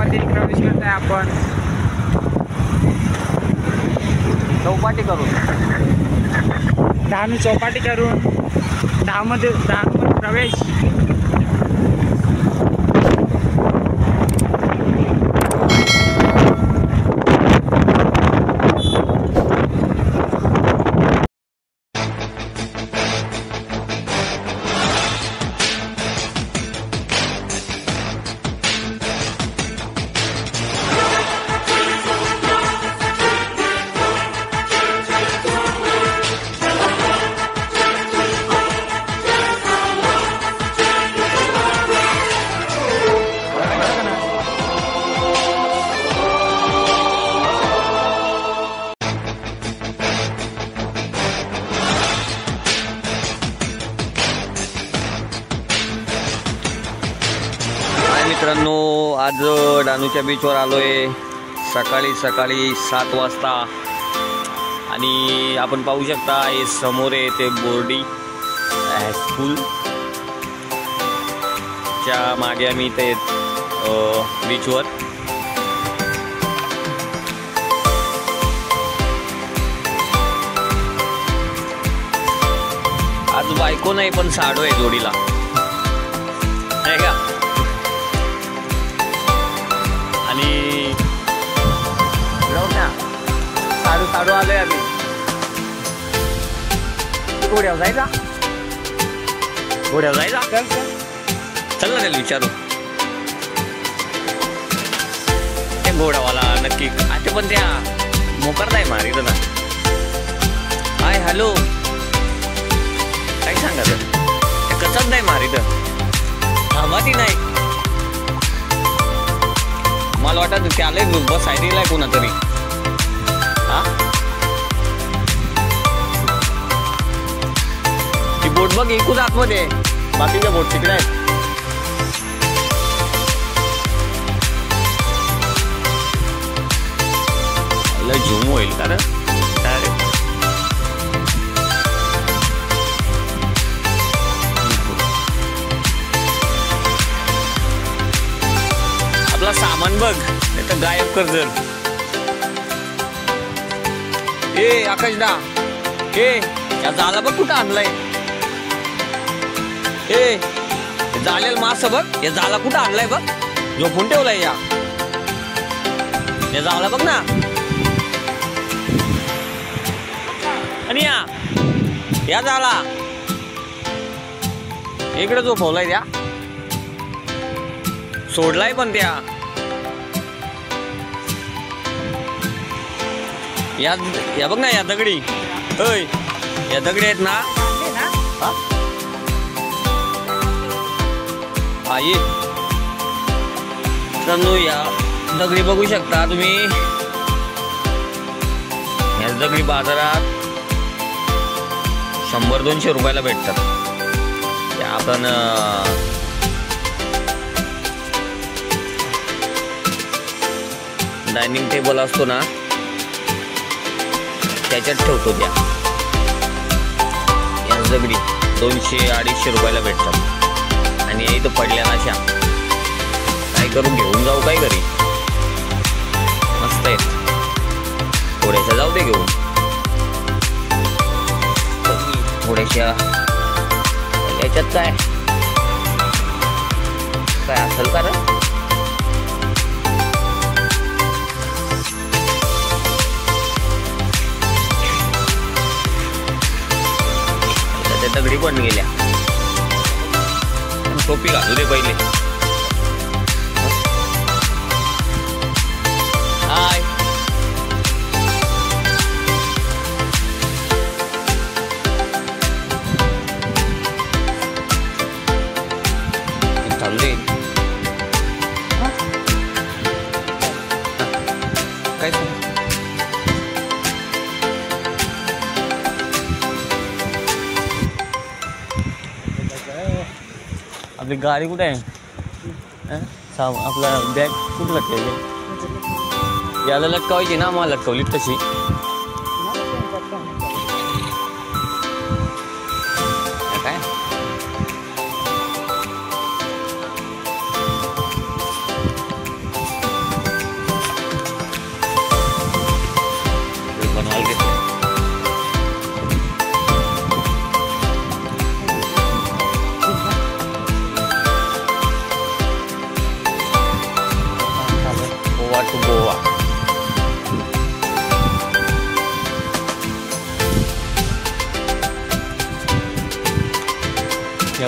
मध्ये प्रवेश करताय आपण चौपाटी करून डहाणू चौपाटी करून डहाणूमध्ये प्रवेश. मित्रांनो, आज डहाणूच्या बीचवर आलोय सकाळी 7 वाजता आणि आपण पाहू शकता हे समोर आहे ते बोर्डी स्कूल च्या मागे आम्ही इथे बीचवर. आज बायको नाही पण साडू आहे जोडीला, आहे का? आणि साडू आलोय आम्ही. घोड्यावर जायचा चल ना, त्याला विचारू ते घोडावाला नक्की आता पण त्या मोकर नाही मारित ना. हाय हॅलो काय सांगा तर ते कचत नाही मारित थांबाती नाही. मला वाटत त्याला बस आहे कोणा तरी. हा ती बोट बघ एकूच आतमध्ये, बाकीच्या बोट तिकडे आहेत. झूम होईल कारण आपला सामान बघ नाही तर गायब कर जर. ए आकाशदा या जाला बघ कुठं आणलाय. ए जालेल मास बघ, या जाला कुठं आणलाय बघ, झोपून ठेवलाय. या जाला बघ ना. आणि या जाला इकडे झोपवलाय त्या, सोडलाय पण त्या. या बघ ना या दगडी, या दगडी आहेत ना. मित्रांनो या दगडी बघू शकता तुम्ही. या दगडी बाजारात 100-200 रुपयाला भेटतात. त्या आपण डायनिंग टेबल असतो ना त्याच्यात ठेवतो. त्या या दगडी 200-250 रुपयाला भेटतात. आणि इथं पडल्या ना अशा काय करून घेऊन जाऊ काय घरी, मस्त आहेत. थोड्याशा जाऊ दे घेऊन, थोड्याशा याच्यात काय असेल का रे. दगडी पण गेल्या. टोपी घालू दे पहिले. हाय चालू दे. काय आपली गाडी कुठे आहे? आपला बॅग कुठं लटकायची? याला लटकावायची ना, मला लटकवली तशी. काय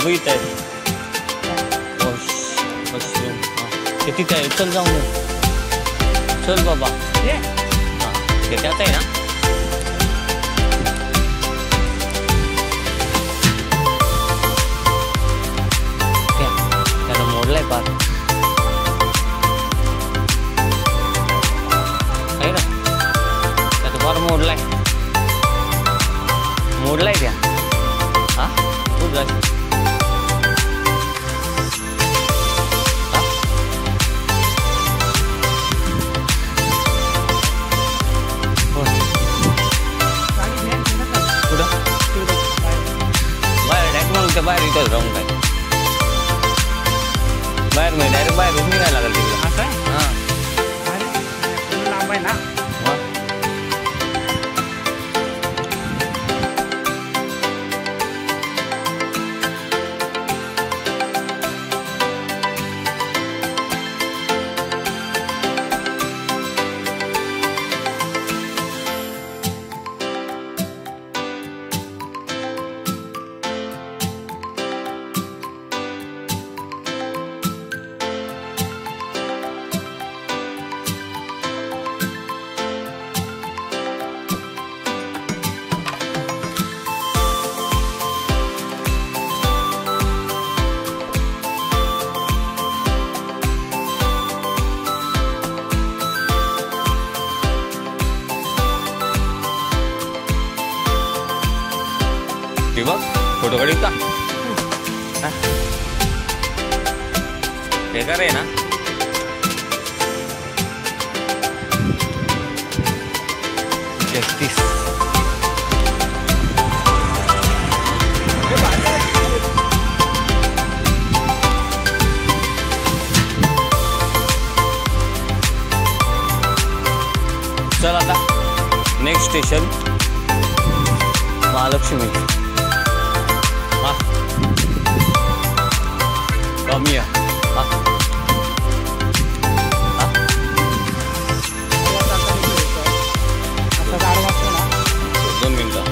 बघितलंय मशरूम ते तिथे आहे. चल जाऊन ये. चल बाबा हां ते त्यात आहे ना. त्याला मोडलाय पार आहे ना. त्याचा पार मोडलाय त्या. हा खूप जास्त बाहेर इथंच राहून काय बाहेर मी डायरेक्ट बाहेरच निघायला लागेल तिकडे. असं आहे. हां लांब आहे ना. बघ फोटो काढीत का बेकार आहे ना. जस्टिस चल आता नेक्स्ट स्टेशन महालक्ष्मी. कमी आहे. दोन मिनटं.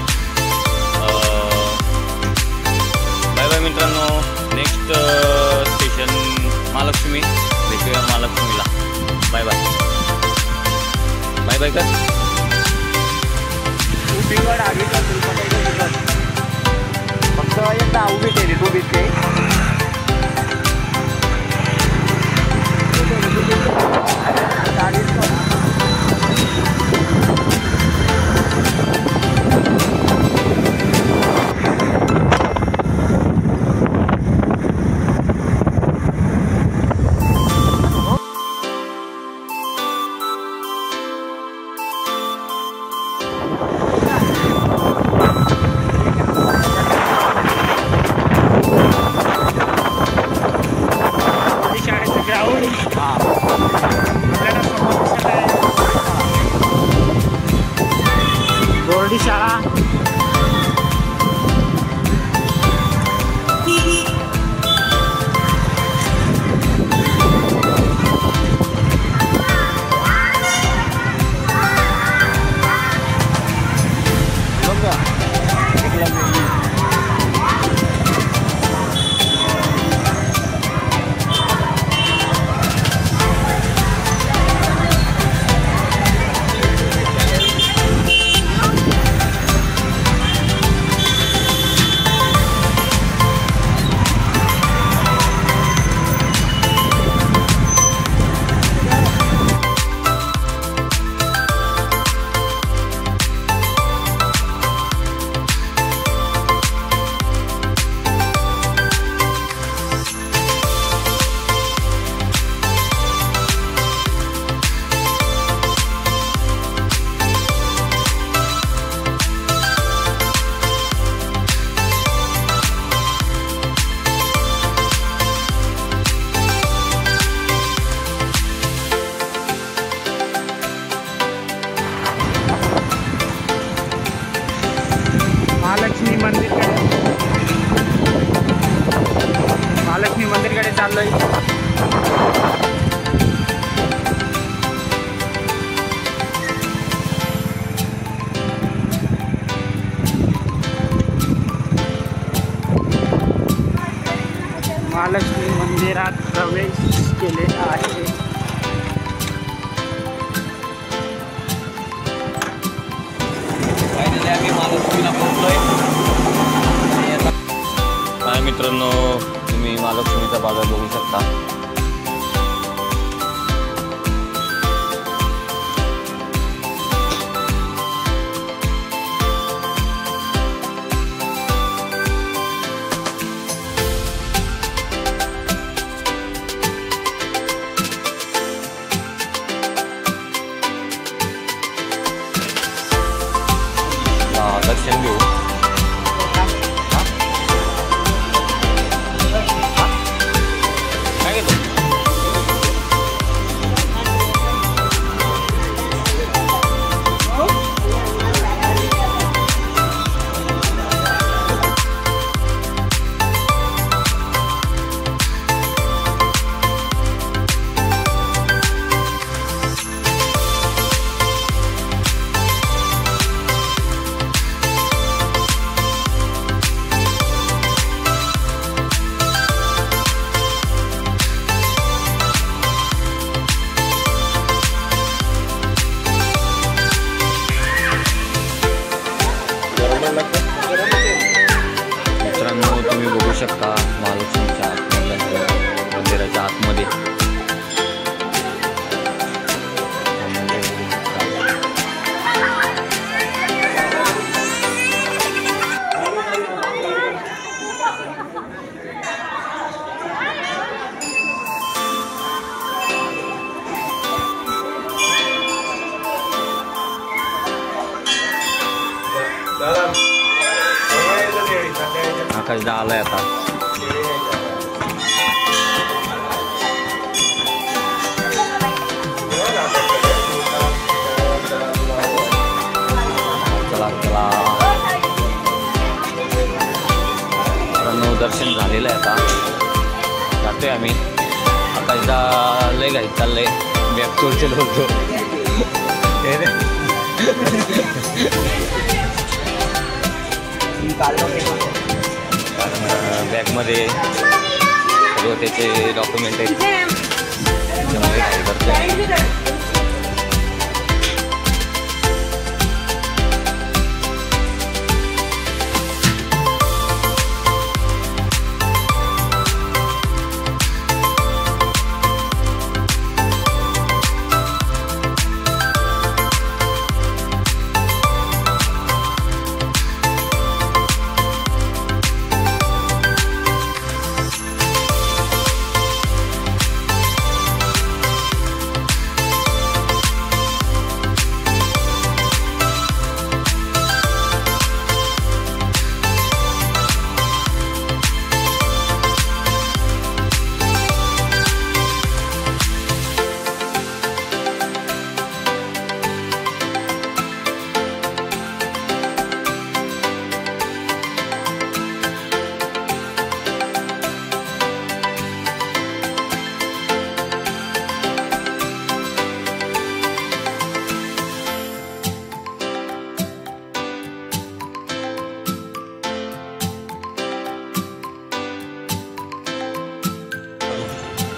बाय बाय मित्रांनो. Next station Mahalakshmi. भेटूया महालक्ष्मीला. बाय बाय बाय बाय कर. फक्त एकदा उभी केली तू बीच बोर्डी शाळा. वगैरे बघू शकता. दर्शन घेऊ. काय घेतो? मित्रांनो तुम्ही बघू शकता महालक्ष्मीच्या मंदिराच्या आतमध्ये आकाश आलाय आता. चला चला दर्शन झालेलं आहे आता. जातोय आम्ही. आकाशदा लय घाई चाललंय. बॅगतोडचे लोक बॅगमध्ये सर्व त्याचे डॉक्युमेंट आहेत. त्याच्यामुळे काय करतोय.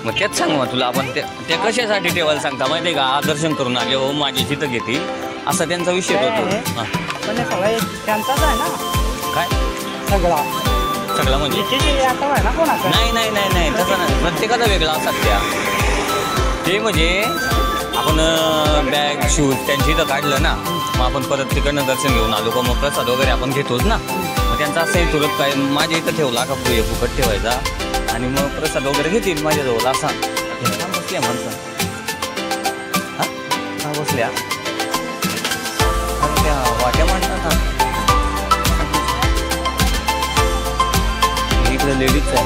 मग तेच सांगू मग तुला. आपण ते कशासाठी ठेवायला सांगता माहिती आहे का? दर्शन करून आले हो माझी जिथं घेतील असा त्यांचा विषय होतो. पण सगळं त्यांचाच आहे ना. काय सगळा सगळा म्हणजे आहे ना कोणाचा? नाही नाही नाही नाही तसं नाही. प्रत्येकाचा वेगळा असतात त्या. ते म्हणजे आपण बॅग शूज त्यांची इथं काढलं ना मग आपण परत तिकडनं दर्शन घेऊन आलो का मग प्रसाद वगैरे आपण घेतोच ना. मग त्यांचा असंही तुरंत काय माझ्या इथं ठेवला का फुकट ठेवायचा आणि मग प्रसाद वगैरे घेतील माझ्याजवळ असा. बसल्या माणसं हा बसल्या त्या वाट्या मांडतात ना. इकडे लेडीज आहे.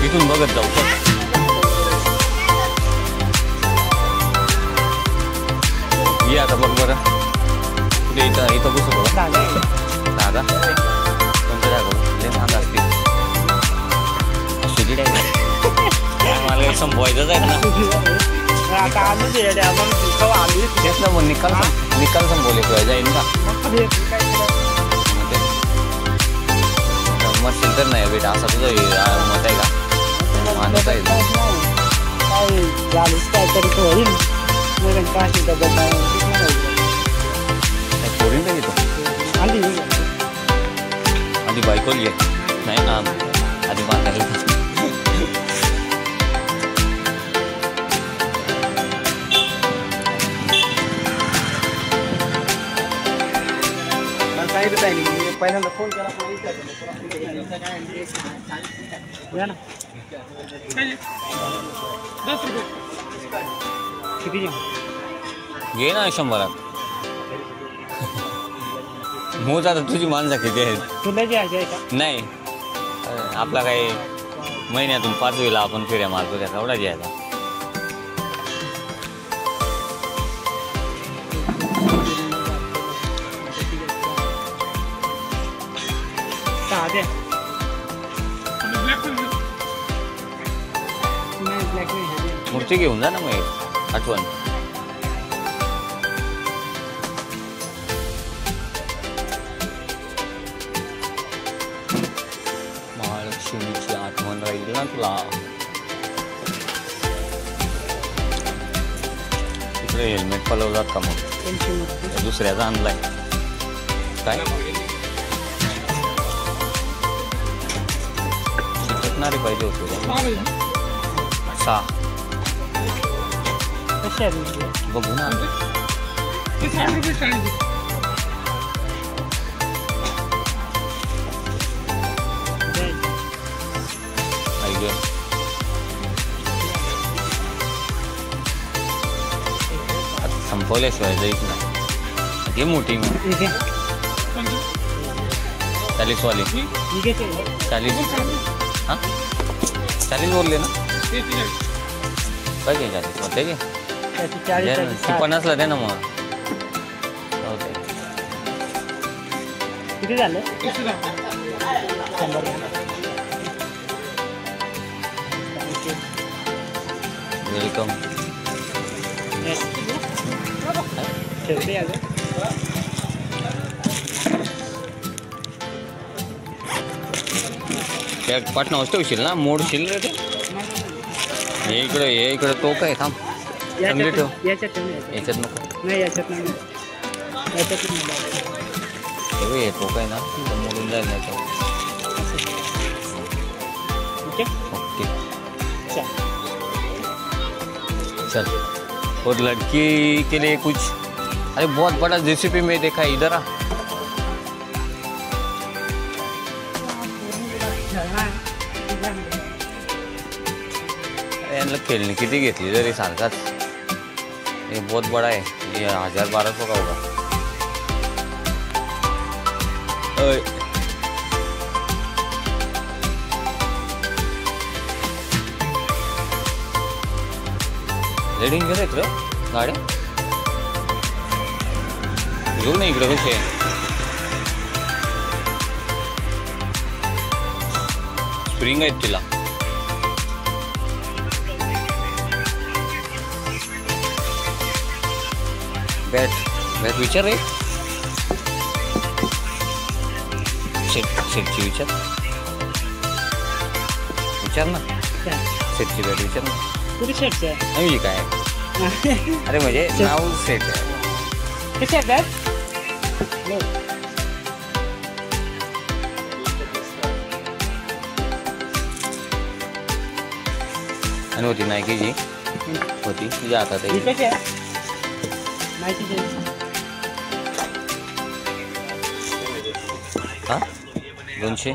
इथून बघत जाऊ पण ये आता बघ बरं कुठे इथं बसू बघा. दादा कोणत्या जागा सांगा असतील. सुजिड आहे मला संपवायचंच आहे ना. तेच ना मग निकाल संपवले किंवा जाईल ना. मशीन तर नाही बेटा असा तुझं मत आहे का? मानत आहे पोरीन का घेतो आधी बायकोली आहे नाही ना आधी बांधायला सांगितलं ताईने, मी पहिल्यांदा फोन केला पण विचारलं या ना किती घे ना 100. मोज आता तुझी माणसं किती आहेत तुला जे आहे का नाही आपला काही महिन्यातून 5 वेळेला आपण फेऱ्या मारतो त्याचा एवढा घ्यायचा. दे मूर्ती घेऊन जा ना मग आठवण. महालक्ष्मीची आठवण राहील ना तुला. तिकडे हेल्मेट पलवतात का मग दुसऱ्याचा आणलाय काय शिकणारे पाहिजे होते सा बघू ना संपवल्याशिवाय जाईच ना हे मोठी 40 वाली 40 हां 40 बोलले ना काय घे 40 होते की 50 ला दे ना मग किती झालं वेलकम. त्या पाटणा वाजता होशील ना मोडशील रे ते हे इकडे तो काय थांब चांगली ठेव याच्यात नको नाही याच्यात नाही हे तो काय ना मोडून जाईल ना ओके चल. और लड़की के लिए कुछ अरे बहुत बड़ा जेसीपी में देखा है इधर आ यांना खेळणी किती घेतली जरी सारखाच ये बहुत बड़ा है ये 1000-1200 का होगा. रेडिंग घेत रे गाड्या घेऊ ना इकडे कसे स्प्रिंग आहेत तिला बॅट विचार रे सेटची विचार ना सेटची बॅट विचार ना कुठे शेटचं नाही काय अरे म्हणजे नाव सेट आहे कशी आहे बॅट आणि होती नायकीची होती तुझ्या हातात आहे कशी आहे माहिती हा 200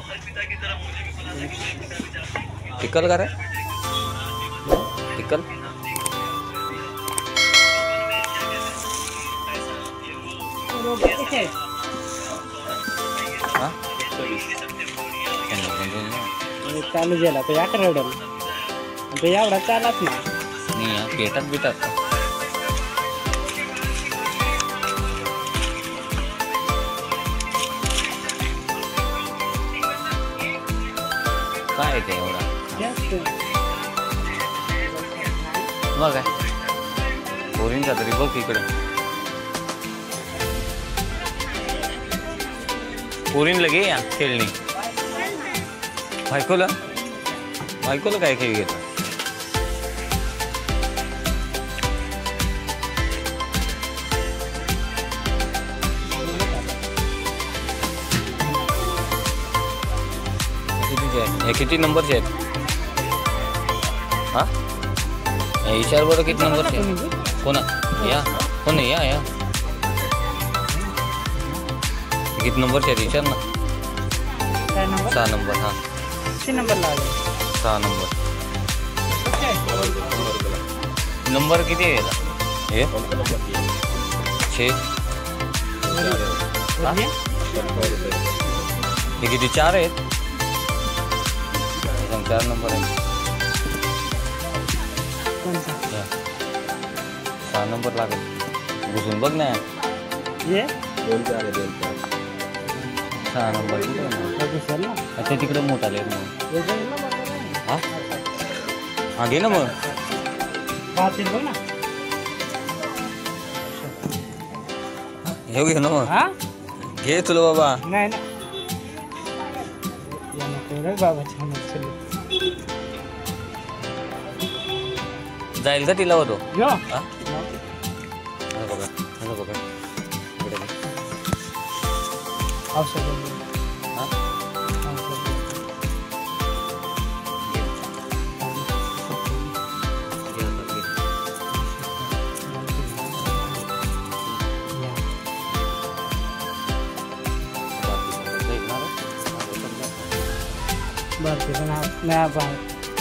टिकल का रे टिकल चालू झाला तर याकडे रडल ते एवढा चालत नाही पेटात बिटात काय ते एवढा बघ काय पोरींचा तरी बघ इकडे पोरींला घे या खेळणी बायकोला काय खेळ घेतो किती नंबरचे आहेत हा विचार बरं किती नंबरचे कोणा या कोण या किती नंबरचे आहे विचार ना. काय नंबर 6 नंबर. हां 3 नंबर लागेल. 6 नंबर. नंबर किती आहे याला? हे 6. हे किती 4 आहेत. 4 नंबर आहे. कोणता 6 नंबर लागेल. घुसून बघ ना. ये 6 नंबर कुठे आहे ना. अच्छा तिकडे मोठा आले मग. हा हा घे ना मग. बघ ना. हे घे ना मग. हा घे तुला बाबा. नाही ना बाबा छान. जाईल का तिला होतो. यो हा बघा बघा इकडे घे. औषध हा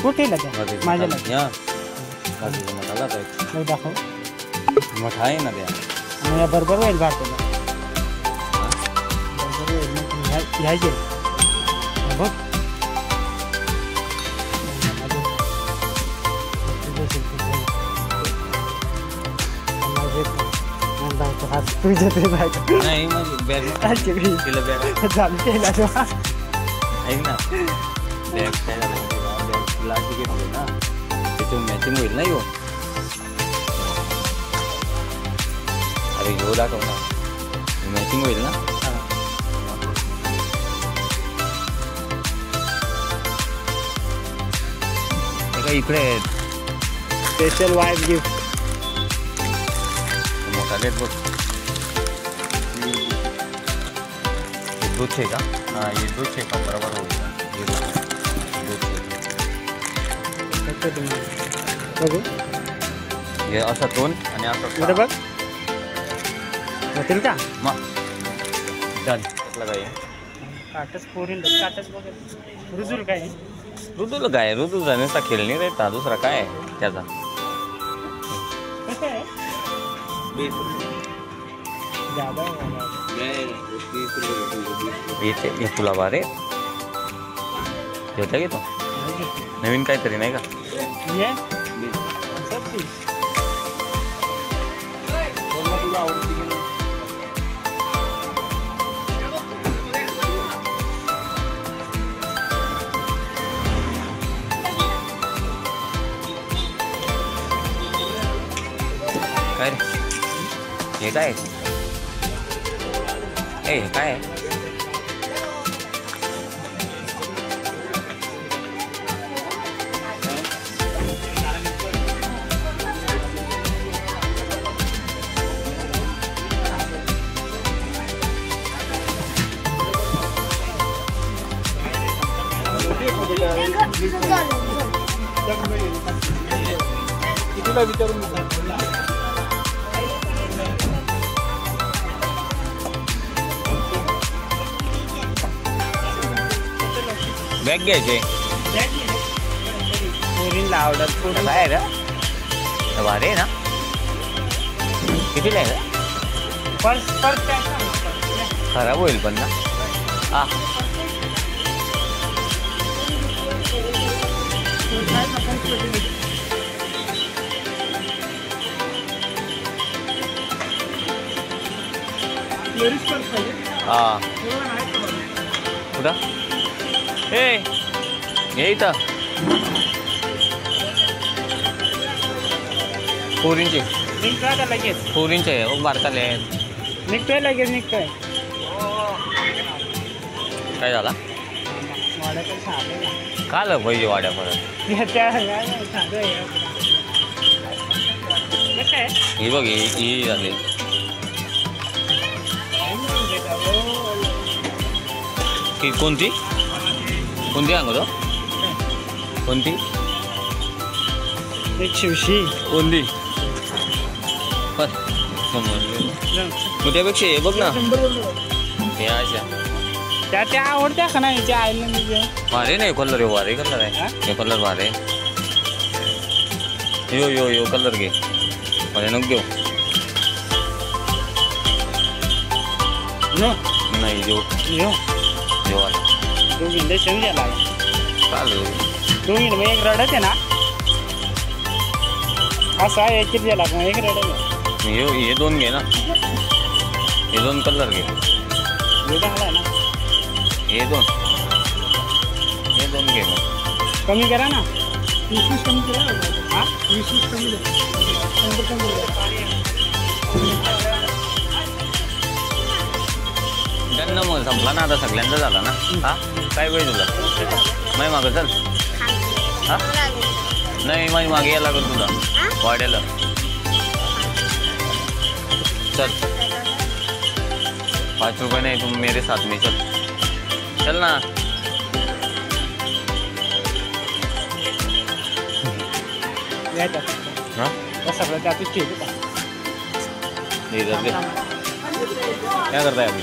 कुठे माझ्या दाखव मोठा आहे ना त्या. बरोबर होईल भारताला. बरोबर होईल घ्यायचे बघ. नाही माझी बॅग तिला बॅग ऐक ना. बॅग काय झालं बॅग तुला अशी घेतली ना त्याच्यावर मॅचिंग होईल ना. यो अरे यो दाखव ना मॅचिंग होईल ना. का इकडे स्पेशल वाईफ गिफ्ट मोठा देत बघ. दूध आहे का. हा हे दूध आहे का बरोबर होईल. बघू हे असं 2 आणि असं बघ होतील का. मग डन काय काटच पोरील काटच बघ. रुजूल काय ऋतूला काय ऋतू जाण्याचा खेळ नाही राहता. दुसरा काय आहे त्याचा. कसं आहे इथे तुला बारे घेता घेतो नवीन काहीतरी नाही का. काय रे हे काय हे काय कितीला विचारून बॅग घ्यायचे. पोरींला आवडत. काय आहे का भारी आहे ना. कितीला आहे का. पर्स खराब होईल पण ना. हा हा कुठं हे घे इथं. पोरींचे लगेच पोरींचे बारकाले आहेत. निघतोय लगेच निघतोय. काय झाला काल पाहिजे वाड्या परत. ही बघ ही झाली. की कोणती कोणती सांगतो कोणती 180 कोणती मग त्यापेक्षा हे बघ ना हे अशा त्या आवडत्या का नाही त्या आईला म्हणजे भारी नाही कलर आहे भारी कलर आहे हे कलर भारी आहे यो कलर घे भारी नको घेऊ नाही घेऊ घेऊ आता दोघी समजायला चालेल दोघी मग एक रडत आहे ना असं आहे एक गेला मग एक रडत आहे हे दोन घे ना हे दोन कलर घे आहे ना हे दोन घे मग कमी करा ना 20 कमी करा हां 20 कमी त्यांना मग संपला ना आता सगळ्यांचा झाला ना हा काय वेळ तुला माही मागं चल हा नाही माझी मागे यायला लागल तुला वाड्याला चल 5 रुपये नहीं तुम मेरे साथ में चल ना हाँ इधर दे क्या करता है अभी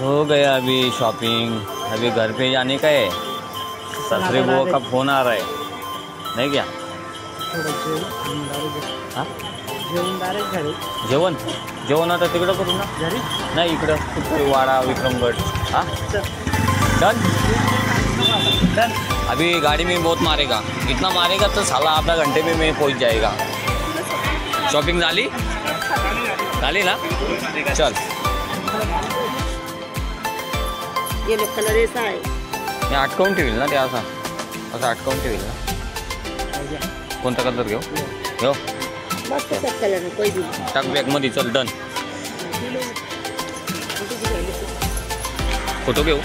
हो गया अभी शॉपिंग अभी घर पे जाने का है ससुरे बुआ का फोन आ रहा है नहीं क्या हाँ जेवण आता तिकडं करू ना घरी नाही इकडं कुठे वाडा विक्रमगढ़ हाँ डन अभी गाड़ी में बहुत मारेगा इतना मारेगा तो साला आधा घंटे में मैं पहुंच जाएगा शॉपिंग झाली ना चल ये लोग कलर ऐसा है मी अटकावून ठेवील ना ते असं अटकावून ठेवील ना कोणता कलर घेऊ मस्त सब कलर है कोई भी टाक बॅगमध्ये चल डन फोटो घेऊ